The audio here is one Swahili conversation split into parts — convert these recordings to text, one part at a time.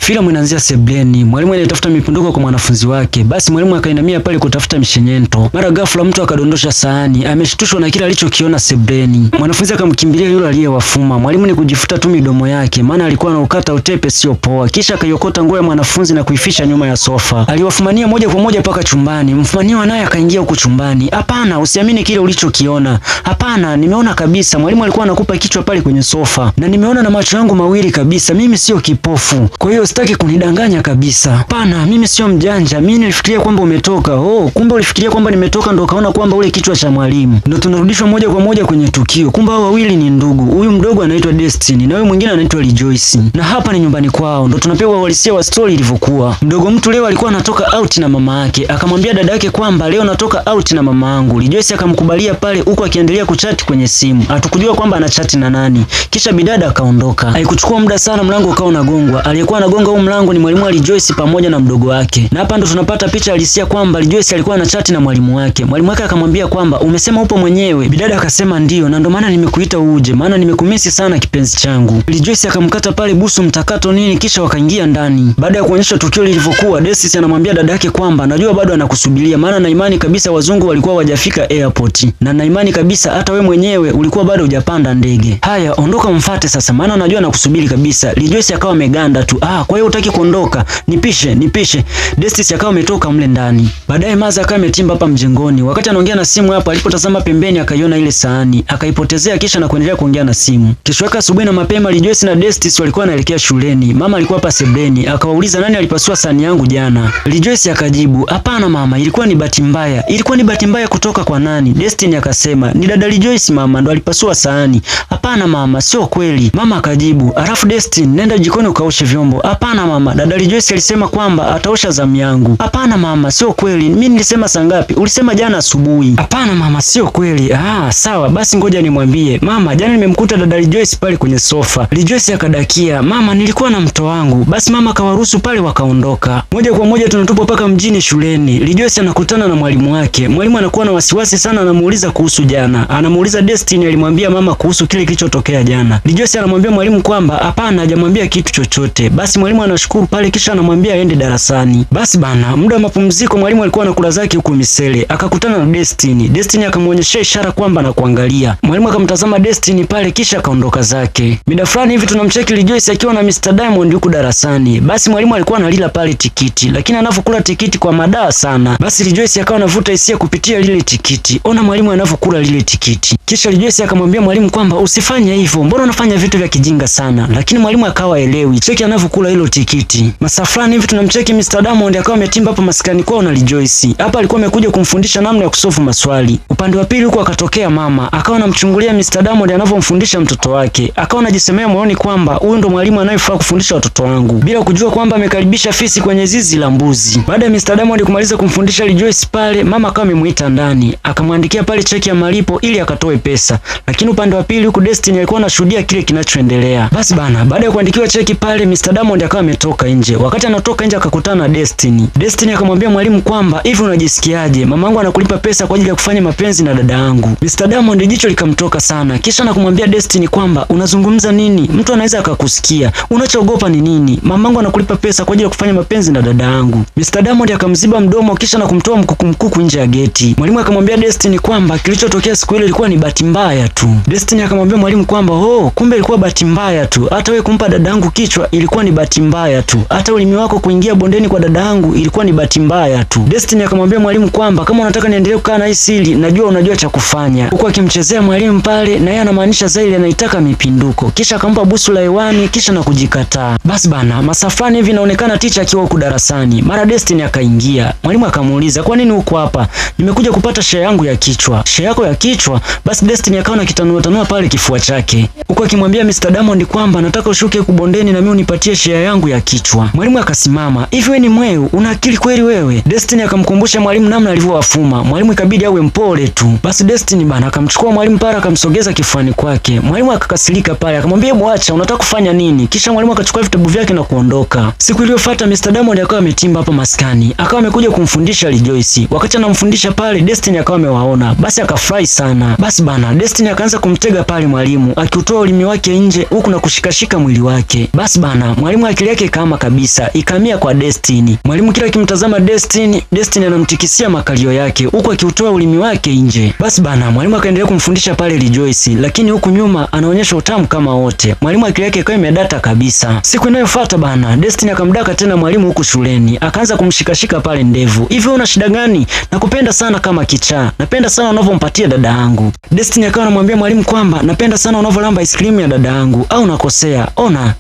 Filamu inaanzia sebleni. Mwalimu anatafuta mipunduko kwa mwanafunzi wake. Basi mwalimu akainamia pale kutafuta mshenyento. Mara ghafla mtu akadondosha sahani. Ameshtushwa na kile alichokiona sebleni. Mwanafunzi akamkimbilia yule aliyewafuma. Mwalimu ni kujifuta tu midomo yake, maana alikuwa anaukata utepe sio poa. Kisha akaiokota nguo ya mwanafunzi na kuifisha nyuma ya sofa. Aliwafumania moja kwa moja paka chumbani. Mfumaniwa naye akaingia huko chumbani. Hapana, usiamini kile ulichokiona. Hapana, nimeona kabisa. Mwalimu alikuwa anakupa kichwa pale kwenye sofa. Na nimeona na macho yangu mawili kabisa. Mimi sio kipofu. Kwa hiyo sitaki kunidanganya kabisa. Hapana, mimi sio mjanja. Mimi nilifikiria kwamba umetoka. Oh, kumbe ulifikiria kwamba nimetoka ndo kaona kwamba ule kichwa cha mwalimu. Ndio tunarudishwa moja kwa moja kwenye tukio. Kumbe hao wawili ni ndugu. Huyu mdogo anaitwa Destiny na huyu mwingine anaitwa Rejoice. Na hapa ni nyumbani kwao. Ndio tunapewa uhalisia wa story ilivyokuwa. Mdogo mtu leo alikuwa anatoka out na mama yake. Akamwambia dada yake kwamba leo natoka out na mama yangu. Rejoice akamkubalia pale huku akiendelea kuchat kwenye simu. Hatukujua kwamba anachati na nani. Kisha bidada akaondoka. Haikuchukua muda sana mlango ukao unagongwa. Aliyekuwa anagonga huu mlango ni mwalimu wa Rejoice pamoja na mdogo wake. Na hapa ndo tunapata picha halisia kwamba Rejoice alikuwa anachati na mwalimu wake. Mwalimu wake akamwambia kwamba umesema upo mwenyewe. Bidada akasema ndio, na ndo maana nimekuita uje, maana nimekumisi sana kipenzi changu. Rejoice akamkata pale busu mtakato nini, kisha wakaingia ndani. Baada ya kuonyesha tukio lilivyokuwa, Destiny anamwambia dada yake kwamba najua bado anakusubiria, maana na imani kabisa wazungu walikuwa wajafika airport. Na na imani kabisa hata we mwenyewe ulikuwa bado hujapanda ndege. Haya, ondoka mfate sasa, maana najua anakusubiri kabisa. Rejoice akawa ameganda tu. Kwa hiyo hutaki kuondoka? Nipishe. Destiny akawa ametoka mle ndani. Baadaye Maza akawa ametimba hapa mjengoni. Wakati anaongea na simu hapa, alipotazama pembeni akaiona ile sahani, akaipotezea kisha na kuendelea kuongea na simu. Kesho yake asubuhi na mapema Rejoice na Destiny walikuwa wanaelekea shuleni. Mama alikuwa hapa sebleni, akawauliza nani alipasua sahani yangu jana. Rejoice akajibu, "Hapana mama, ilikuwa ni bahati mbaya." "Ilikuwa ni bahati mbaya kutoka kwa nani?" Destiny akasema, "Ni dada Rejoice mama, ndo alipasua sahani." "Hapana mama, sio kweli." Mama akajibu, "Alafu Destiny, nenda jikoni ukaoshe vyombo." "Hapana mama, dada Rejoice alisema kwamba ataosha zamu yangu." "Hapana mama, sio kweli. Mimi nilisema saa ngapi?" "Ulisema jana asubuhi." "Hapana mama, sio kweli." Sawa, basi ngoja nimwambie." "Mama, jana nimemkuta dada Rejoice pale kwenye sofa." Rejoice akadakia, "Mama, nilikuwa na mto wangu." Basi mama akawaruhusu pale wakaondoka. Moja kwa moja tunatupwa paka mjini shuleni. Rejoice anakutana na mwalimu wake. Mwalimu anakuwa na wasiwasi sana, anamuuliza kuhusu jana. Anamuuliza Destiny alimwambia mama kuhusu kile kilichotokea jana. Rejoice anamwambia mwalimu kwamba hapana, hajamwambia kitu chochote. Basi mwalimu anashukuru pale kisha anamwambia aende darasani. Basi bana, muda wa mapumziko mwalimu alikuwa anakula zake huko misele. Akakutana na Destiny. Destiny akamuonyesha ishara kwamba anakuangalia. Mwalimu akamtazama Destiny pale kisha akaondoka zake. Mida fulani hivi tunamcheki Rejoice akiwa na Mr. Diamond huko darasani. Basi mwalimu alikuwa analila pale tikiti, lakini anavokula tikiti kwa madaa sana. Basi Rejoice akawa anavuta hisia kupitia lile tikiti. Ona mwalimu anavokula lile tikiti. Kisha Rejoice akamwambia mwalimu kwamba usifanye hivyo, mbona unafanya vitu vya kijinga sana? Lakini mwalimu akawa elewi. Cheki anavokula hilo tikiti. Masaa fulani hivi tunamcheki Mr. Diamond akawa ametimba hapa maskani kwao na Rejoice. Hapa alikuwa amekuja kumfundisha namna ya kusolve maswali. Upande wa pili huko akatokea mama, akawa anamchungulia Mr. Diamond anavomfundisha mtoto wake. Akawa anajisemea moyoni kwamba huyu ndo mwalimu anayefaa kufundisha watoto wangu, bila kujua kwamba amekaribisha fisi kwenye zizi la mbuzi. Baada ya Mr. Diamond kumaliza kumfundisha Rejoice pale, mama akawa amemuita ndani, akamwandikia pale cheki ya malipo ili akatoe pesa. Lakini upande wa pili huko Destiny alikuwa anashuhudia kile kinachoendelea. Basi bana, baada ya kuandikiwa cheki pale, Mr. Diamond akawa ametoka nje. Wakati anatoka nje akakutana na Destiny. Destiny akamwambia mwalimu kwamba hivi unajisikiaje? Mamangu anakulipa pesa kwa ajili ya kufanya mapenzi na dada yangu. Mr. Diamond jicho likamtoka sana. Kisha nakumwambia Destiny kwamba unazungumza nini? Mtu anaweza akakusikia. Unachogopa ni nini? Mamangu anakulipa pesa kwa ajili ya kufanya mapenzi na dada yangu. Mr. Diamond akamziba mdomo kisha na kumtoa mkuku nje ya geti. Mwalimu akamwambia Destiny kwamba kilichotokea siku ile ilikuwa ni bahati mbaya tu. Destiny akamwambia mwalimu kwamba kumbe ilikuwa bahati mbaya tu. Hata wewe kumpa dada yangu kichwa ilikuwa ni bahati mbaya tu. Hata ulimi wako kuingia bondeni kwa dada yangu ilikuwa ni bahati mbaya tu. Destiny akamwambia mwalimu kwamba kama unataka niendelee kukaa na hii siri, najua unajua cha kufanya. Huko akimchezea mwalimu pale, na yeye anamaanisha zaidi anaitaka mipinduko. Kisha akampa busu la hewani kisha na kujikataa. Basi bana, masafani hivi inaonekana teacher akiwa huko darasani. Mara Destiny akaingia. Mwalimu akamuuliza, "Kwa nini uko hapa?" "Nimekuja kupata share yangu ya kichwa." "Share yako ya kichwa?" Basi Destiny akawa na kitanua pale kifua chake. Huko akimwambia Mr. Diamond kwamba nataka ushuke kubondeni na mimi unipatie share yangu ya kichwa. Mwalimu akasimama. "Hivi wewe ni mweu? Una akili kweli wewe?" Destiny akamkumbusha mwalimu namna alivyowafuma. Mwalimu ikabidi awe mpole tu. Basi Destiny bana akamchukua mwalimu pale akamsogeza kifuani kwake. Mwalimu akakasirika pale akamwambia, "Mwacha, unataka kufanya nini?" Kisha mwalimu akachukua vitabu vyake na kuondoka. Siku iliyofuata Mr. Diamond akawa ametimba hapa maskani. Akawa amekuja kumfundisha Rejoice. Wakati anamfundisha pale Destiny akawa amewaona. Basi akafurahi sana. Basi bana Destiny akaanza kumtega pale mwalimu, akiutoa ulimi wake nje huku na kushikashika mwili wake. Basi bana mwalimu akili yake kama kabisa ikamia kwa Destiny. Mwalimu kila akimtazama Destiny anamtikisia makalio yake huku akiutoa ulimi wake nje. Basi bana, mwalimu akaendelea kumfundisha pale Rejoice, lakini huku nyuma anaonyesha utamu kama wote. Mwalimu akili yake ikawa imedata kabisa. Siku inayofuata bana, Destiny akamdaka tena mwalimu huku shuleni, akaanza kumshikashika pale ndevu. Hivi una shida gani? Nakupenda sana kama kichaa. Napenda sana unavyompatia dada yangu. Destiny akawa anamwambia mwalimu kwamba napenda sana unavyolamba ice cream ya dada yangu, au nakosea? Ona.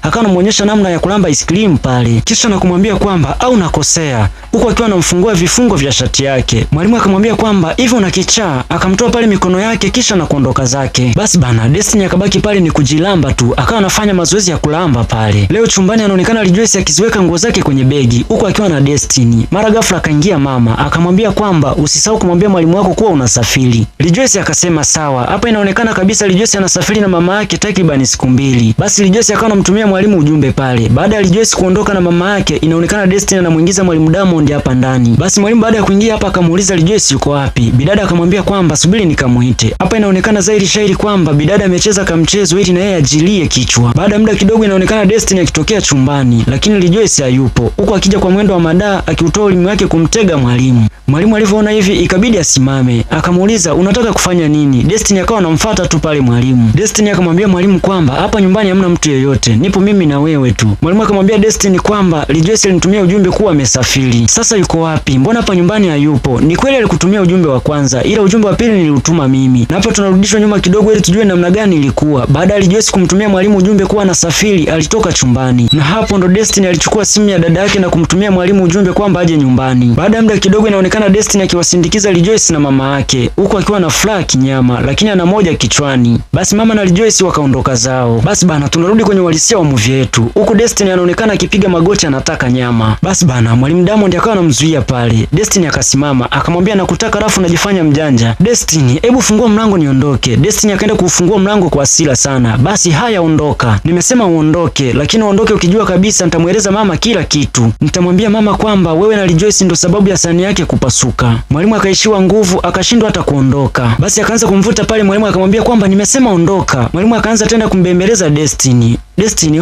Akawa anamuonyesha namna ya kulamba ice cream pale. Kisha nakumwambia kwamba au nakosea, huku akiwa anamfungua vifungo vya shati yake. Mwalimu akamwambia kwamba hivi una kichaa, akamtoa pale mikono yake kisha na kuondoka zake. Basi bana, Destiny akabaki pale ni kujilamba tu, akawa anafanya mazoezi ya kulamba pale. Leo chumbani anaonekana Rejoice akiziweka nguo zake kwenye begi huku akiwa na Destiny. Mara ghafla akaingia mama, akamwambia kwamba usisahau kumwambia mwalimu wako kuwa unasafiri. Rejoice akasema sawa. Hapa inaonekana kabisa Rejoice anasafiri na mama yake takriban siku 2. Basi Rejoice akawa anamtumia mwalimu ujumbe pale. Baada ya Rejoice kuondoka na mama yake, inaonekana Destiny anamuingiza mwalimu Diamond hapa ndani. Basi mwalimu baada ya kuingia hapa akamuuliza Rejoice yuko wapi. Bidada akamwambia kwamba subiri nikamuite. Hapa inaonekana zaidi shairi kwamba bidada amecheza kamchezo ili na yeye ajilie kichwa. Baada ya muda kidogo inaonekana Destiny akitokea chumbani, lakini Rejoice hayupo. Huko akija kwa mwendo wa madaa akiutoa ulimi wake kumtega mwalimu. Mwalimu alivyoona hivi ikabidi asimame. Akamuuliza unataka kufanya nini? Destiny akawa anamfuata tu pale mwalimu. Destiny akamwambia mwalimu kwamba hapa nyumbani hamna mtu yeyote, nipo mimi na wewe tu. Mwalimu akamwambia Destiny kwamba Rejoice alinitumia ujumbe kuwa amesafiri. Sasa yuko wapi? Mbona hapa nyumbani hayupo? Ni kweli alikutumia ujumbe wa kwanza, ila ujumbe wa pili niliutuma mimi. Na hapa tunarudishwa nyuma kidogo ili tujue namna gani ilikuwa. Baada ya Rejoice kumtumia mwalimu ujumbe kuwa anasafiri, alitoka chumbani. Na hapo ndo Destiny alichukua simu ya dada yake na kumtumia mwalimu ujumbe kwamba aje nyumbani. Baada ya muda kidogo inaonekana Destiny akiwasindikiza Rejoice na mama yake, huku akiwa na furaha kinyama, lakini ana moja kichwani. Basi mama na Rejoice wakaondoka zao. Basi bana, tunarudi kwenye uhalisia wa movie yetu. Huku Destiny anaonekana akipiga magoti anataka nyama. Basi bana, mwalimu Diamond akawa anamzuia pale. Destiny akasimama, akamwambia nakutaka rafu najifanya mjanja. Destiny, hebu fungua mlango niondoke. Destiny akaenda kufungua mlango kwa hasira sana. Basi haya, ondoka. Nimesema uondoke, lakini uondoke ukijua kabisa nitamueleza mama kila kitu. Nitamwambia mama kwamba wewe na Rejoice ndo sababu ya sahani yake kupasuka. Mwalimu akaishiwa nguvu, akashindwa hata kuondoka. Basi akaanza kumvuta pale, mwalimu akamwambia kwamba nimesema ondoka. Mwalimu akaanza tena kumbembeleza Destiny. Destiny,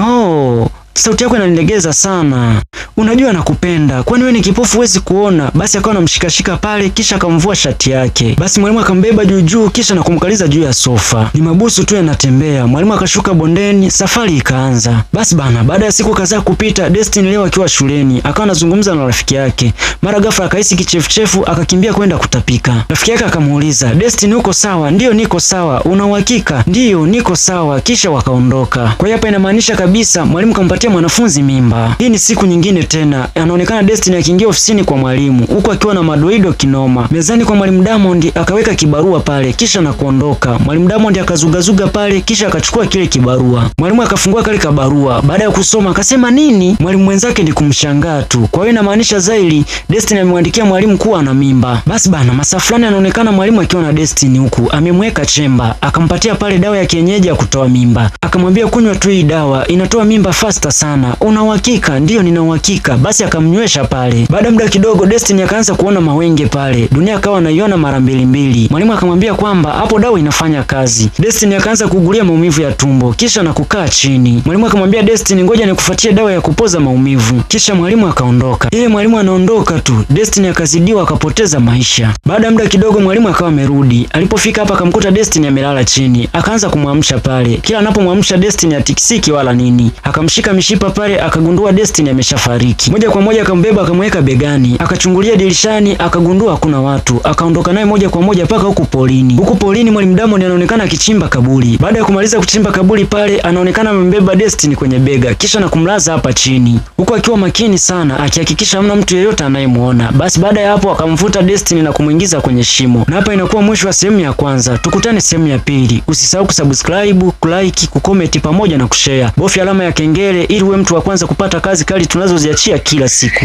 sauti yako inanilegeza sana. Unajua nakupenda. Kwani wewe ni kipofu huwezi kuona? Basi akawa anamshikashika pale kisha akamvua shati yake. Basi mwalimu akambeba juu kisha na kumkaliza juu ya sofa. Ni mabusu tu yanatembea. Mwalimu akashuka bondeni, safari ikaanza. Basi bana, baada ya siku kadhaa kupita, Destiny leo akiwa shuleni, akawa anazungumza na rafiki yake. Mara ghafla akahisi kichefuchefu, akakimbia kwenda kutapika. Rafiki yake akamuuliza, "Destiny uko sawa?" "Ndio niko sawa." "Una uhakika?" "Ndio niko sawa." Kisha wakaondoka. Kwa hiyo hapa inamaanisha kabisa mwalimu kampatia mwanafunzi mimba. Hii ni siku nyingine tena. Anaonekana Destiny akiingia ofisini kwa mwalimu huku akiwa na madoido kinoma. Mezani kwa mwalimu Diamond akaweka kibarua pale kisha na kuondoka. Mwalimu Diamond akazugazuga pale kisha akachukua kile kibarua. Mwalimu akafungua kile kibarua. Baada ya kusoma akasema nini? Mwalimu mwenzake ni kumshangaa tu. Kwa hiyo inamaanisha zaidi Destiny amemwandikia mwalimu kuwa ana mimba. Basi bana, masaa fulani anaonekana mwalimu akiwa na Destiny huku amemweka chemba, akampatia pale dawa ya kienyeji ya kutoa mimba. Akamwambia kunywa tu hii dawa, inatoa mimba faster sana. Una uhakika? Ndio nina uhakika. Basi akamnywesha pale. Baada ya muda kidogo Destiny akaanza kuona mawenge pale. Dunia akawa anaiona mara mbili. Mwalimu akamwambia kwamba hapo dawa inafanya kazi. Destiny akaanza kugulia maumivu ya tumbo kisha na kukaa chini. Mwalimu akamwambia Destiny, ngoja nikufuatie dawa ya kupoza maumivu. Kisha mwalimu akaondoka. Mwalimu anaondoka tu, Destiny akazidiwa akapoteza maisha. Baada ya muda kidogo mwalimu akawa amerudi. Alipofika hapa akamkuta Destiny amelala chini. Akaanza kumwamsha pale. Kila anapomwamsha Destiny atikisiki wala nini. Akamshika mishipa pale akagundua Destiny ameshafariki. Moja kwa moja akambeba akamweka begani. Akachungulia dirishani akagundua hakuna watu. Akaondoka naye moja kwa moja paka huku polini. Huku polini mwalimu Diamond anaonekana akichimba kaburi. Baada ya kumaliza kuchimba kaburi pale anaonekana amembeba Destiny kwenye bega kisha na kumlaza hapa chini. Huku akiwa makini sana akihakikisha hamna mtu yeyote anayemuona. Basi baada ya hapo akamvuta Destiny na kumuingiza kwenye shimo. Na hapa inakuwa mwisho wa sehemu ya kwanza. Tukutane sehemu ya pili. Usisahau kusubscribe, kulike, kucomment pamoja na kushare. Bofya alama ya kengele ili uwe mtu wa kwanza kupata kazi kali tunazoziachia kila siku.